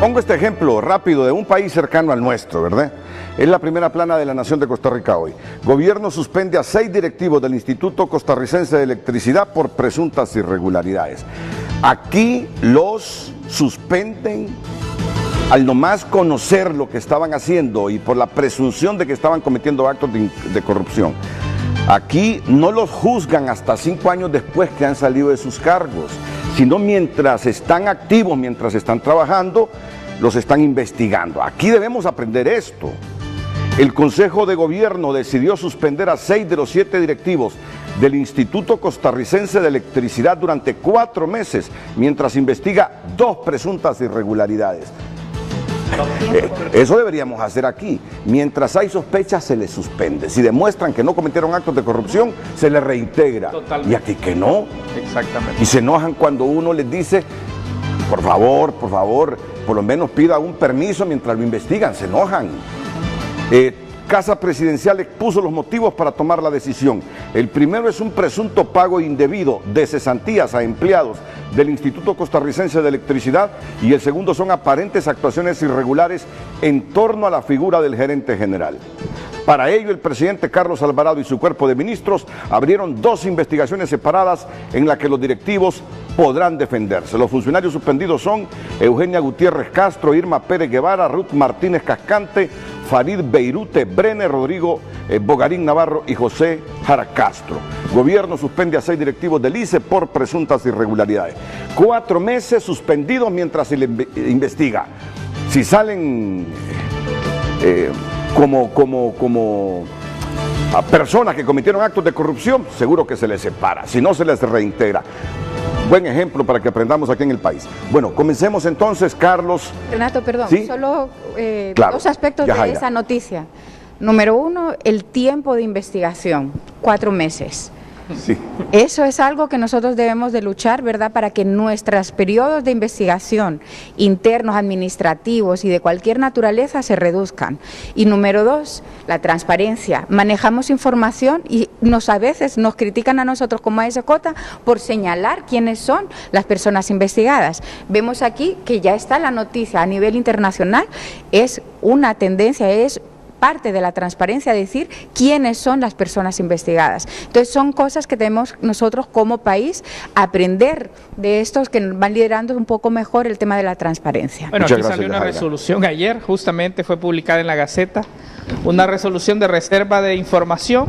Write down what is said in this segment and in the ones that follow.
Pongo este ejemplo rápido de un país cercano al nuestro, ¿verdad? Es la primera plana de La Nación de Costa Rica hoy. Gobierno suspende a 6 directivos del Instituto Costarricense de Electricidad por presuntas irregularidades. Aquí los suspenden al nomás conocer lo que estaban haciendo y por la presunción de que estaban cometiendo actos de corrupción. Aquí no los juzgan hasta 5 años después que han salido de sus cargos, sino mientras están activos, mientras están trabajando, los están investigando. Aquí debemos aprender esto. El Consejo de Gobierno decidió suspender a 6 de los 7 directivos del Instituto Costarricense de Electricidad durante 4 meses, mientras investiga 2 presuntas irregularidades. Eso deberíamos hacer aquí. Mientras hay sospechas, se les suspende. Si demuestran que no cometieron actos de corrupción, se les reintegra. Totalmente. Y aquí que no. Exactamente. Y se enojan cuando uno les dice, por favor, por lo menos pida un permiso mientras lo investigan. Se enojan. Casa Presidencial expuso los motivos para tomar la decisión. El primero es un presunto pago indebido de cesantías a empleados del Instituto Costarricense de Electricidad y el segundo son aparentes actuaciones irregulares en torno a la figura del gerente general. Para ello, el presidente Carlos Alvarado y su cuerpo de ministros abrieron 2 investigaciones separadas en las que los directivos podrán defenderse. Los funcionarios suspendidos son Eugenia Gutiérrez Castro, Irma Pérez Guevara, Ruth Martínez Cascante, Farid Beirute, Brenner, Rodrigo Bogarín Navarro y José Jara Castro. Gobierno suspende a 6 directivos del ICE por presuntas irregularidades. 4 meses suspendidos mientras se le investiga. Si salen como a personas que cometieron actos de corrupción, seguro que se les separa, si no se les reintegra. Buen ejemplo para que aprendamos aquí en el país. Bueno, comencemos entonces, Carlos. Renato, perdón, ¿sí? Solo Claro. 2 aspectos de esa noticia. Número 1, el tiempo de investigación, 4 meses. Sí. Eso es algo que nosotros debemos de luchar, ¿verdad?, para que nuestros periodos de investigación internos, administrativos y de cualquier naturaleza se reduzcan. Y número 2, la transparencia. Manejamos información y a veces nos critican a nosotros como ASJ por señalar quiénes son las personas investigadas. Vemos aquí que ya está la noticia a nivel internacional, es una tendencia, es parte de la transparencia, decir quiénes son las personas investigadas. Entonces son cosas que tenemos nosotros como país aprender de estos que van liderando un poco mejor el tema de la transparencia. Bueno, aquí salió una resolución ayer, justamente fue publicada en la Gaceta, una resolución de reserva de información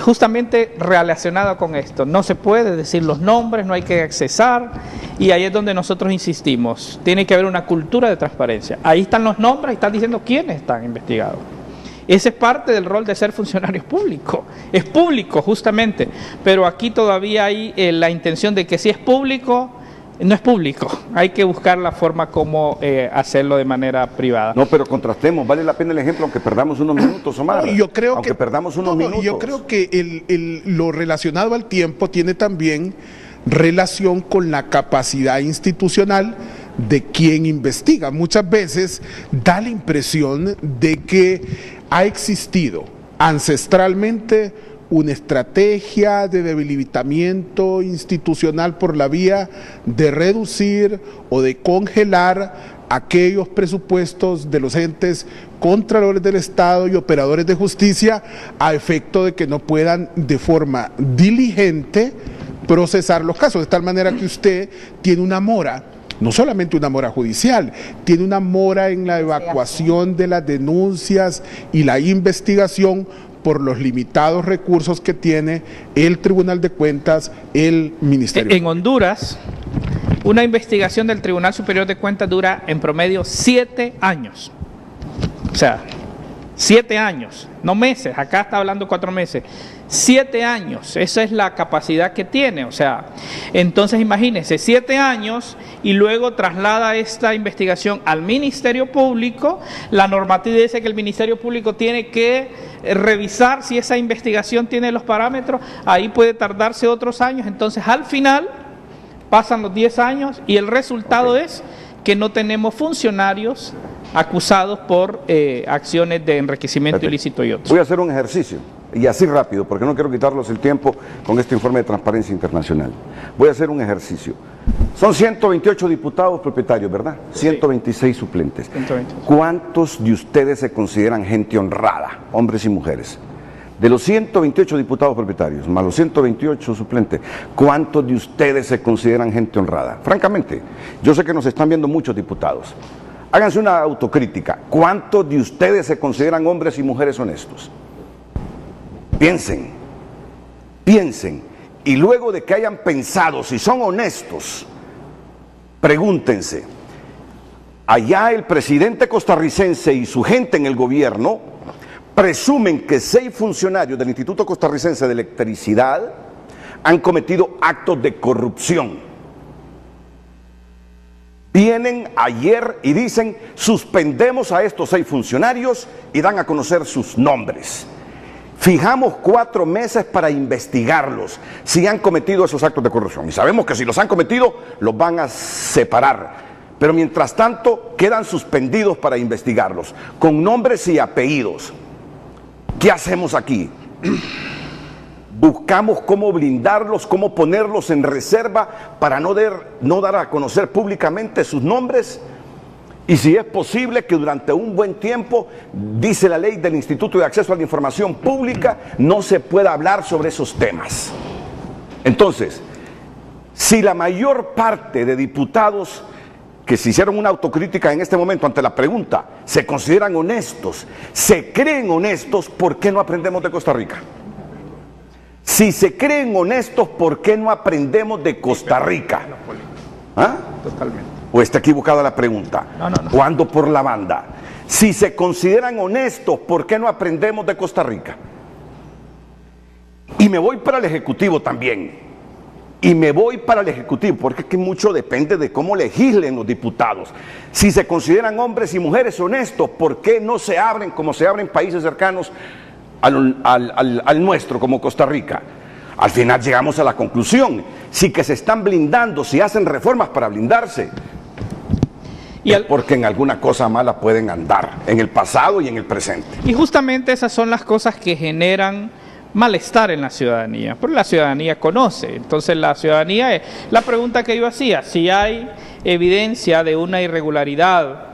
justamente relacionada con esto. No se puede decir los nombres, no hay que accesar, y ahí es donde nosotros insistimos. Tiene que haber una cultura de transparencia. Ahí están los nombres y están diciendo quiénes están investigados. Ese es parte del rol de ser funcionarios públicos. Es público justamente, pero aquí todavía hay la intención de que si es público, no es público. Hay que buscar la forma como hacerlo de manera privada. No, pero contrastemos, vale la pena el ejemplo, aunque perdamos unos minutos, Omar. Yo creo aunque perdamos unos minutos. Yo creo que lo relacionado al tiempo tiene también relación con la capacidad institucional de quien investiga. Muchas veces da la impresión de que ha existido ancestralmente una estrategia de debilitamiento institucional por la vía de reducir o de congelar aquellos presupuestos de los entes contralores del Estado y operadores de justicia a efecto de que no puedan de forma diligente procesar los casos, de tal manera que usted tiene una mora, no solamente una mora judicial, tiene una mora en la evacuación de las denuncias y la investigación por los limitados recursos que tiene el Tribunal de Cuentas, el Ministerio. En Honduras, una investigación del Tribunal Superior de Cuentas dura en promedio 7 años. O sea, 7 años, no meses, acá está hablando 4 meses. 7 años, esa es la capacidad que tiene, o sea, entonces imagínense, 7 años y luego traslada esta investigación al Ministerio Público. La normativa dice que el Ministerio Público tiene que revisar si esa investigación tiene los parámetros, ahí puede tardarse otros años, entonces al final pasan los 10 años y el resultado es que no tenemos funcionarios acusados por acciones de enriquecimiento ilícito y otros. Voy a hacer un ejercicio. y así rápido, porque no quiero quitarlos el tiempo con este informe de Transparencia Internacional. Voy a hacer un ejercicio. Son 128 diputados propietarios, ¿verdad? 126 suplentes. 126. ¿Cuántos de ustedes se consideran gente honrada, hombres y mujeres? De los 128 diputados propietarios, más los 128 suplentes, ¿cuántos de ustedes se consideran gente honrada? Francamente, yo sé que nos están viendo muchos diputados. Háganse una autocrítica. ¿Cuántos de ustedes se consideran hombres y mujeres honestos? Piensen, piensen. Y luego de que hayan pensado si son honestos, pregúntense, allá el presidente costarricense y su gente en el gobierno presumen que 6 funcionarios del Instituto Costarricense de Electricidad han cometido actos de corrupción. Vienen ayer y dicen, suspendemos a estos 6 funcionarios y dan a conocer sus nombres. Fijamos 4 meses para investigarlos si han cometido esos actos de corrupción. Y sabemos que si los han cometido, los van a separar. Pero mientras tanto, quedan suspendidos para investigarlos, con nombres y apellidos. ¿Qué hacemos aquí? Buscamos cómo blindarlos, cómo ponerlos en reserva para no dar a conocer públicamente sus nombres. Y si es posible que durante un buen tiempo, dice la ley del Instituto de Acceso a la Información Pública, no se pueda hablar sobre esos temas. Entonces, si la mayor parte de diputados que se hicieron una autocrítica en este momento ante la pregunta, se consideran honestos, se creen honestos, ¿por qué no aprendemos de Costa Rica? Si se creen honestos, ¿por qué no aprendemos de Costa Rica? ¿Ah? Totalmente. ¿O está equivocada la pregunta? No. ¿O ando por la banda? Si se consideran honestos, ¿por qué no aprendemos de Costa Rica? Y me voy para el Ejecutivo también. Porque es que mucho depende de cómo legislen los diputados. Si se consideran hombres y mujeres honestos, ¿por qué no se abren como se abren países cercanos al nuestro, como Costa Rica? Al final llegamos a la conclusión, si que se están blindando, si hacen reformas para blindarse, porque en alguna cosa mala pueden andar, en el pasado y en el presente. Y justamente esas son las cosas que generan malestar en la ciudadanía, porque la ciudadanía conoce. Entonces la ciudadanía, la pregunta que yo hacía, si hay evidencia de una irregularidad,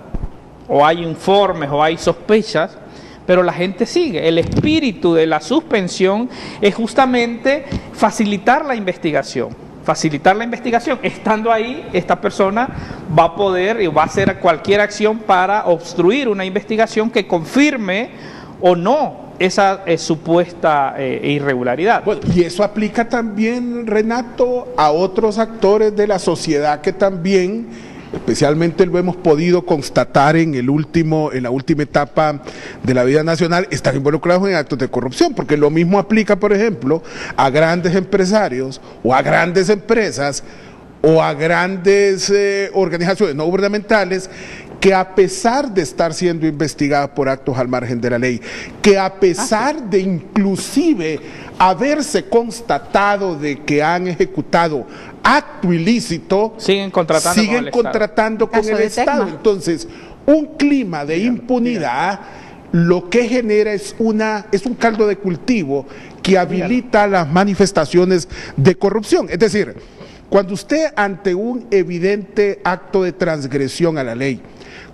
o hay informes, o hay sospechas, pero la gente sigue. El espíritu de la suspensión es justamente facilitar la investigación. Estando ahí, esta persona va a poder y va a hacer cualquier acción para obstruir una investigación que confirme o no esa supuesta irregularidad. Bueno, y eso aplica también, Renato, a otros actores de la sociedad que también, especialmente lo hemos podido constatar en la última etapa de la vida nacional, están involucrados en actos de corrupción, porque lo mismo aplica, por ejemplo, a grandes empresarios o a grandes empresas o a grandes organizaciones no gubernamentales que a pesar de estar siendo investigadas por actos al margen de la ley, que a pesar de inclusive haberse constatado de que han ejecutado acto ilícito, siguen contratando con el Estado. Entonces, un clima de impunidad lo que genera es un caldo de cultivo que habilita las manifestaciones de corrupción. Es decir, cuando usted ante un evidente acto de transgresión a la ley,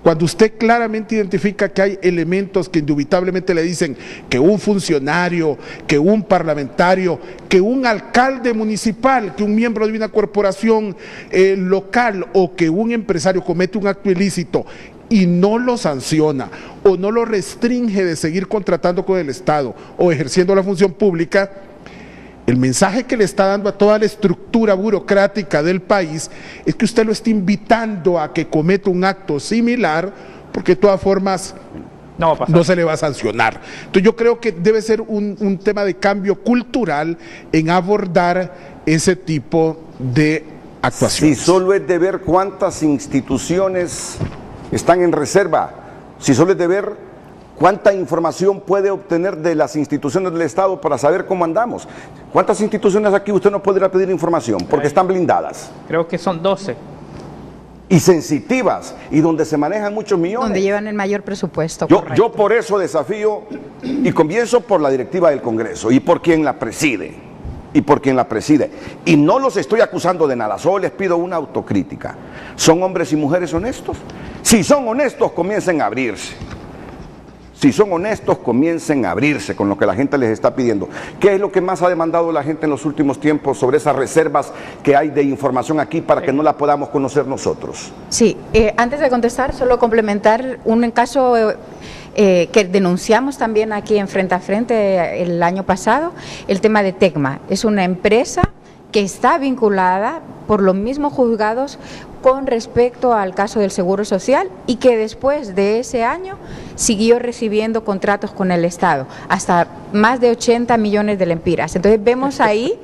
cuando usted claramente identifica que hay elementos que indubitablemente le dicen que un funcionario, que un parlamentario, que un alcalde municipal, que un miembro de una corporación local o que un empresario comete un acto ilícito y no lo sanciona o no lo restringe de seguir contratando con el Estado o ejerciendo la función pública, el mensaje que le está dando a toda la estructura burocrática del país es que usted lo está invitando a que cometa un acto similar, porque de todas formas no se le va a sancionar. Entonces yo creo que debe ser un tema de cambio cultural en abordar ese tipo de actuaciones. Si solo es de ver cuántas instituciones están en reserva, si solo es de ver ¿cuánta información puede obtener de las instituciones del Estado para saber cómo andamos? ¿Cuántas instituciones aquí usted no podrá pedir información porque están blindadas? Creo que son 12. y sensitivas y donde se manejan muchos millones. Donde llevan el mayor presupuesto. Yo por eso desafío y comienzo por la directiva del Congreso y por quien la preside. Y no los estoy acusando de nada, solo les pido una autocrítica. ¿Son hombres y mujeres honestos? Si son honestos, comiencen a abrirse. Si son honestos, comiencen a abrirse con lo que la gente les está pidiendo. ¿Qué es lo que más ha demandado la gente en los últimos tiempos sobre esas reservas que hay de información aquí para que no la podamos conocer nosotros? Sí, antes de contestar, solo complementar un caso que denunciamos también aquí en Frente a Frente el año pasado, el tema de Tecma. Es una empresa que está vinculada por los mismos juzgados con respecto al caso del Seguro Social y que después de ese año siguió recibiendo contratos con el Estado, hasta más de 80 millones de lempiras. Entonces vemos ahí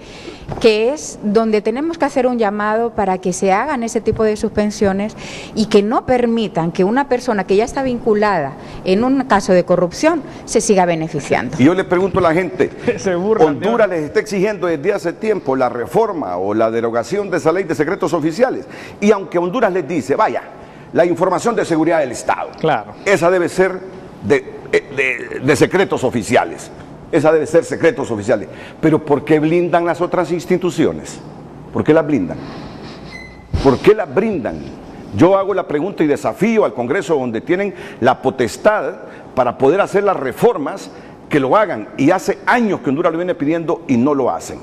que es donde tenemos que hacer un llamado para que se hagan ese tipo de suspensiones y que no permitan que una persona que ya está vinculada en un caso de corrupción se siga beneficiando. Y yo le pregunto a la gente, Honduras les está exigiendo desde hace tiempo la reforma o la derogación de esa ley de secretos oficiales, y aunque Honduras les dice, vaya, la información de seguridad del Estado, claro, esa debe ser de secretos oficiales. Esa debe ser secretos oficiales. Pero ¿por qué blindan las otras instituciones? ¿Por qué las blindan? ¿Por qué las brindan? Yo hago la pregunta y desafío al Congreso, donde tienen la potestad para poder hacer las reformas, que lo hagan. Y hace años que Honduras lo viene pidiendo y no lo hacen.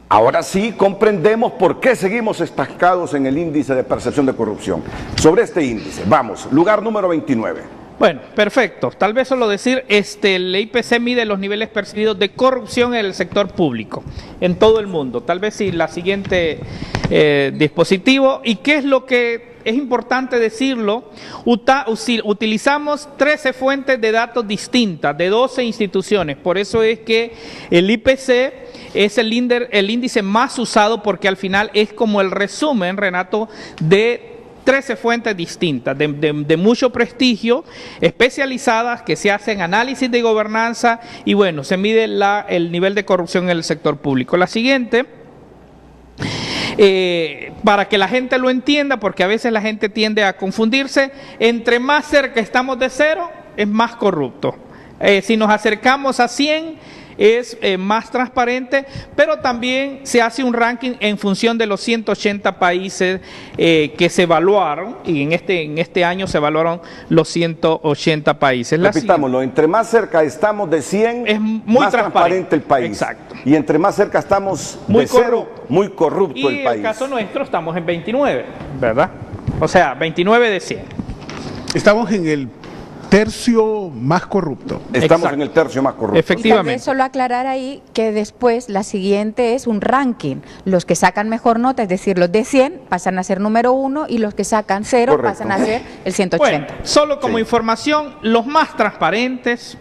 Ahora sí comprendemos por qué seguimos estancados en el índice de percepción de corrupción. Sobre este índice, vamos, lugar número 29. Bueno, perfecto. Tal vez solo decir, el IPC mide los niveles percibidos de corrupción en el sector público, en todo el mundo. Tal vez si la siguiente dispositivo. ¿Y qué es lo que es importante decirlo? Utilizamos 13 fuentes de datos distintas, de 12 instituciones. Por eso es que el IPC es el índice más usado, porque al final es como el resumen, Renato, de 13 fuentes distintas, de mucho prestigio, especializadas, que se hacen análisis de gobernanza y bueno, se mide el nivel de corrupción en el sector público. La siguiente, para que la gente lo entienda, porque a veces la gente tiende a confundirse, entre más cerca estamos de cero, es más corrupto. Si nos acercamos a 100, es más transparente, pero también se hace un ranking en función de los 180 países que se evaluaron, y en este año se evaluaron los 180 países. Repitámoslo, entre más cerca estamos de 100, es muy más transparente el país. Exacto. Y entre más cerca estamos de cero, muy corrupto el país. Y en el caso nuestro estamos en 29, ¿verdad? O sea, 29 de 100. Estamos en el tercio más corrupto. Estamos Exacto. en el tercio más corrupto. Efectivamente. Y tal vez solo aclarar ahí que después la siguiente es un ranking. Los que sacan mejor nota, es decir, los de 100 pasan a ser número 1 y los que sacan 0 Correcto. pasan a ser el 180. Bueno, solo como información, los más transparentes: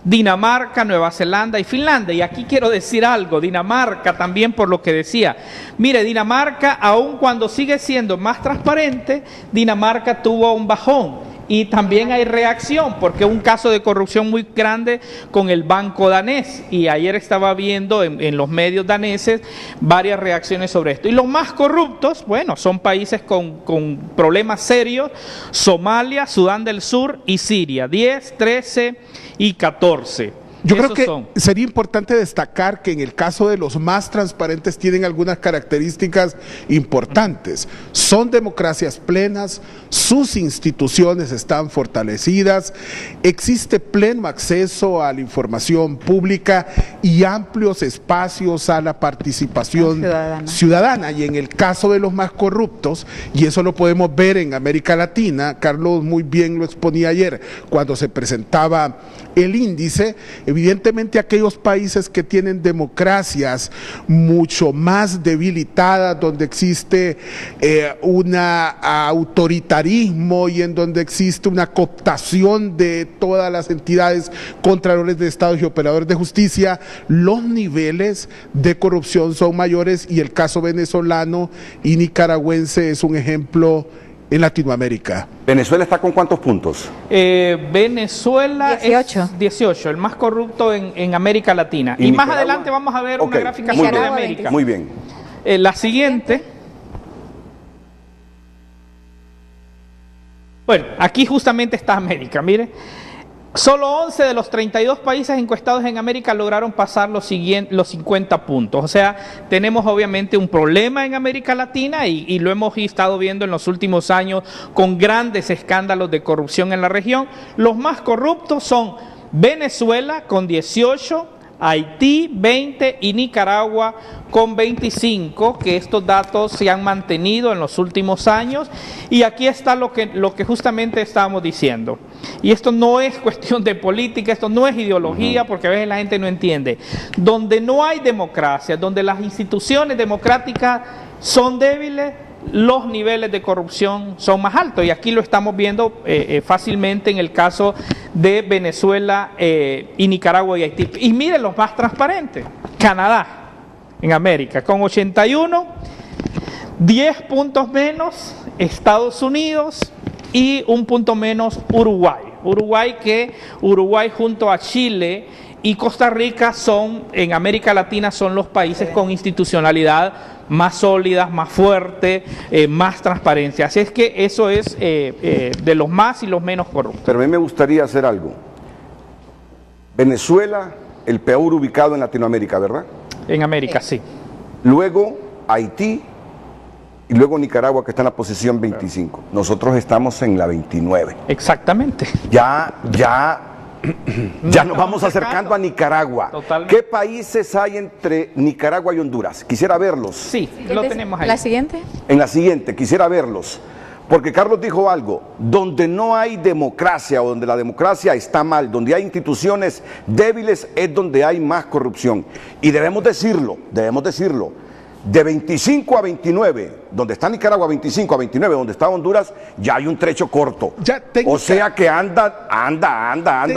Dinamarca, Nueva Zelanda y Finlandia. Y aquí quiero decir algo, Dinamarca también, por lo que decía. Mire, Dinamarca, aun cuando sigue siendo más transparente, Dinamarca tuvo un bajón. Y también hay reacción, porque un caso de corrupción muy grande con el banco danés. Y ayer estaba viendo en los medios daneses varias reacciones sobre esto. Y los más corruptos, bueno, son países con problemas serios: Somalia, Sudán del Sur y Siria. 10, 13 y 14. Yo creo que sería importante destacar que en el caso de los más transparentes tienen algunas características importantes. Son democracias plenas, sus instituciones están fortalecidas, existe pleno acceso a la información pública y amplios espacios a la participación ciudadana. Y en el caso de los más corruptos, y eso lo podemos ver en América Latina, Carlos muy bien lo exponía ayer cuando se presentaba el índice, evidentemente aquellos países que tienen democracias mucho más debilitadas, donde existe un autoritarismo y en donde existe una cooptación de todas las entidades, contralores de estados y operadores de justicia, los niveles de corrupción son mayores, y el caso venezolano y nicaragüense es un ejemplo en Latinoamérica. ¿Venezuela está con cuántos puntos? Venezuela 18. es 18, el más corrupto en América Latina. Y más adelante vamos a ver una gráfica sobre América. Muy bien. La siguiente. Bueno, aquí justamente está América, mire. Solo 11 de los 32 países encuestados en América lograron pasar los 50 puntos. O sea, tenemos obviamente un problema en América Latina y lo hemos estado viendo en los últimos años con grandes escándalos de corrupción en la región. Los más corruptos son Venezuela con 18, Haití 20 y Nicaragua con 25, que estos datos se han mantenido en los últimos años. Y aquí está lo que justamente estábamos diciendo. Y esto no es cuestión de política, esto no es ideología, porque a veces la gente no entiende. Donde no hay democracia, donde las instituciones democráticas son débiles, los niveles de corrupción son más altos, y aquí lo estamos viendo fácilmente en el caso de Venezuela y Nicaragua y Haití. Y miren los más transparentes: Canadá en América con 81, 10 puntos menos Estados Unidos y un punto menos Uruguay. Uruguay junto a Chile y Costa Rica son, en América Latina, son los países con institucionalidad más sólidas, más fuerte, más transparencia. Así es que eso es de los más y los menos corruptos. Pero a mí me gustaría hacer algo. Venezuela, el peor ubicado en Latinoamérica, ¿verdad? En América, sí. Luego Haití y luego Nicaragua, que está en la posición 25. Nosotros estamos en la 29. Exactamente. Ya nos vamos acercando a Nicaragua. Totalmente. ¿Qué países hay entre Nicaragua y Honduras? Quisiera verlos. Sí, lo tenemos ahí. ¿La siguiente? En la siguiente, quisiera verlos. Porque Carlos dijo algo: donde no hay democracia o donde la democracia está mal, donde hay instituciones débiles, es donde hay más corrupción. Y debemos decirlo. De 25 a 29, donde está Nicaragua, 25 a 29, donde está Honduras, ya hay un trecho corto. O sea que anda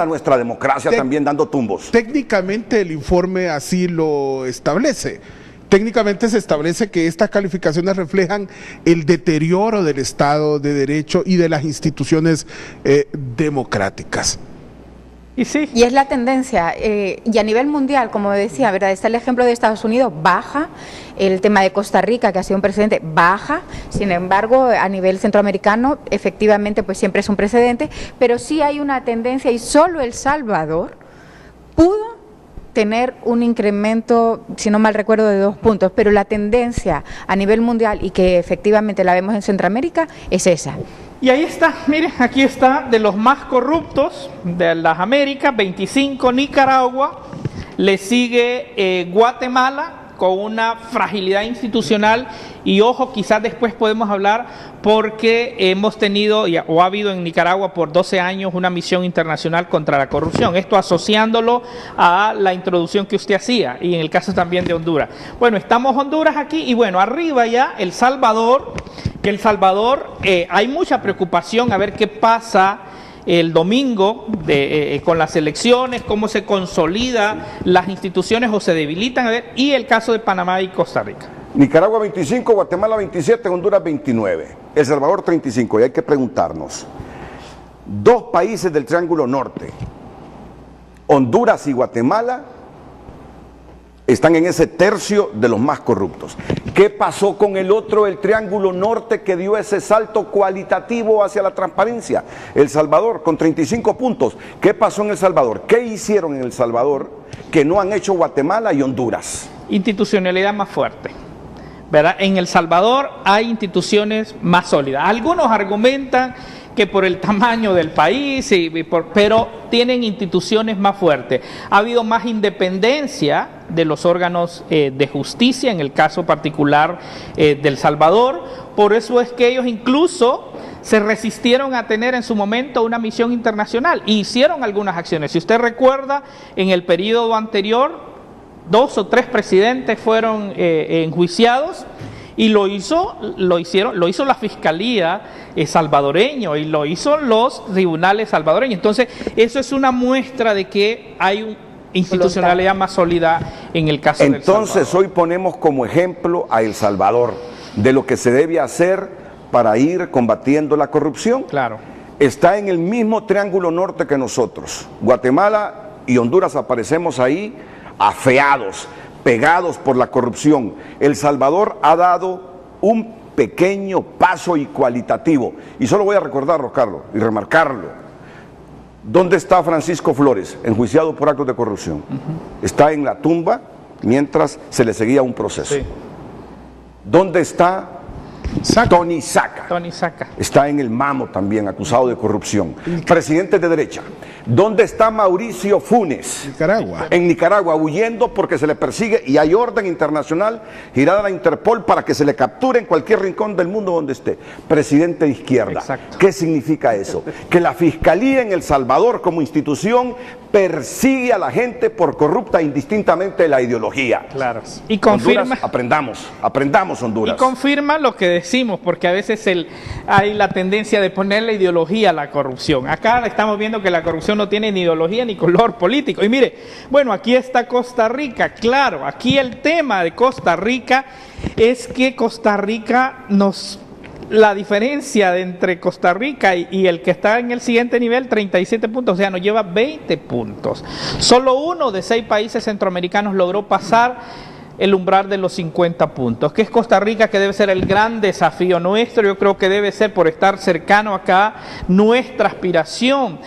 nuestra democracia también dando tumbos. Técnicamente el informe así lo establece. Técnicamente se establece que estas calificaciones reflejan el deterioro del Estado de Derecho y de las instituciones democráticas. Y sí. Y es la tendencia, y a nivel mundial, como decía, ¿verdad? Está el ejemplo de Estados Unidos, baja, el tema de Costa Rica, que ha sido un precedente, baja. Sin embargo, a nivel centroamericano, efectivamente, pues siempre es un precedente, pero sí hay una tendencia, y solo El Salvador pudo tener un incremento, si no mal recuerdo, de 2 puntos, pero la tendencia a nivel mundial, y que efectivamente la vemos en Centroamérica, es esa. Y ahí está, miren, aquí está, de los más corruptos de las Américas, 25 Nicaragua, le sigue Guatemala con una fragilidad institucional, y ojo, quizás después podemos hablar porque hemos tenido o ha habido en Nicaragua por 12 años una misión internacional contra la corrupción, esto asociándolo a la introducción que usted hacía, y en el caso también de Honduras. Bueno, estamos Honduras aquí, y bueno, arriba ya El Salvador, que El Salvador hay mucha preocupación a ver qué pasa el domingo con las elecciones, cómo se consolidan las instituciones o se debilitan, a ver, y el caso de Panamá y Costa Rica. Nicaragua 25, Guatemala 27, Honduras 29, El Salvador 35. Y hay que preguntarnos, 2 países del Triángulo Norte, Honduras y Guatemala, están en ese tercio de los más corruptos. ¿Qué pasó con el otro, el Triángulo Norte, que dio ese salto cualitativo hacia la transparencia? El Salvador, con 35 puntos. ¿Qué pasó en El Salvador? ¿Qué hicieron en El Salvador que no han hecho Guatemala y Honduras? Institucionalidad más fuerte, ¿verdad? En El Salvador hay instituciones más sólidas. Algunos argumentan que por el tamaño del país, pero tienen instituciones más fuertes. Ha habido más independencia de los órganos de justicia, en el caso particular de El Salvador. Por eso es que ellos incluso se resistieron a tener en su momento una misión internacional e hicieron algunas acciones. Si usted recuerda, en el periodo anterior, 2 o 3 presidentes fueron enjuiciados, y lo hizo la Fiscalía salvadoreño, y lo hizo los tribunales salvadoreños. Entonces, eso es una muestra de que hay una institucionalidad más sólida en el caso de El Salvador. Entonces, hoy ponemos como ejemplo a El Salvador de lo que se debe hacer para ir combatiendo la corrupción. Claro. Está en el mismo Triángulo Norte que nosotros. Guatemala y Honduras aparecemos ahí afeados, pegados por la corrupción. El Salvador ha dado un pequeño paso y cualitativo. Y solo voy a recordarlo, Carlos, y remarcarlo. ¿Dónde está Francisco Flores, enjuiciado por actos de corrupción? Está en la tumba mientras se le seguía un proceso. Sí. ¿Dónde está Tony Saca? Tony Saca. Está en el Mamo también, acusado de corrupción. Presidente de derecha. ¿Dónde está Mauricio Funes? Nicaragua. En Nicaragua, huyendo porque se le persigue y hay orden internacional girada a la Interpol para que se le capture en cualquier rincón del mundo donde esté. Presidente de izquierda. Exacto. ¿Qué significa eso? Que la Fiscalía en El Salvador como institución persigue a la gente por corrupta indistintamente de la ideología. Claro. Y confirma... Honduras, aprendamos Honduras. Y confirma lo que decimos, porque a veces hay la tendencia de ponerle ideología a la corrupción. Acá estamos viendo que la corrupción no tiene ni ideología ni color político. Y mire, bueno, aquí está Costa Rica, claro, aquí el tema de Costa Rica es que Costa Rica la diferencia entre Costa Rica y el que está en el siguiente nivel, 37 puntos, o sea, nos lleva 20 puntos. Solo uno de 6 países centroamericanos logró pasar el umbral de los 50 puntos, que es Costa Rica, que debe ser el gran desafío nuestro. Yo creo que debe ser, por estar cercano acá, nuestra aspiración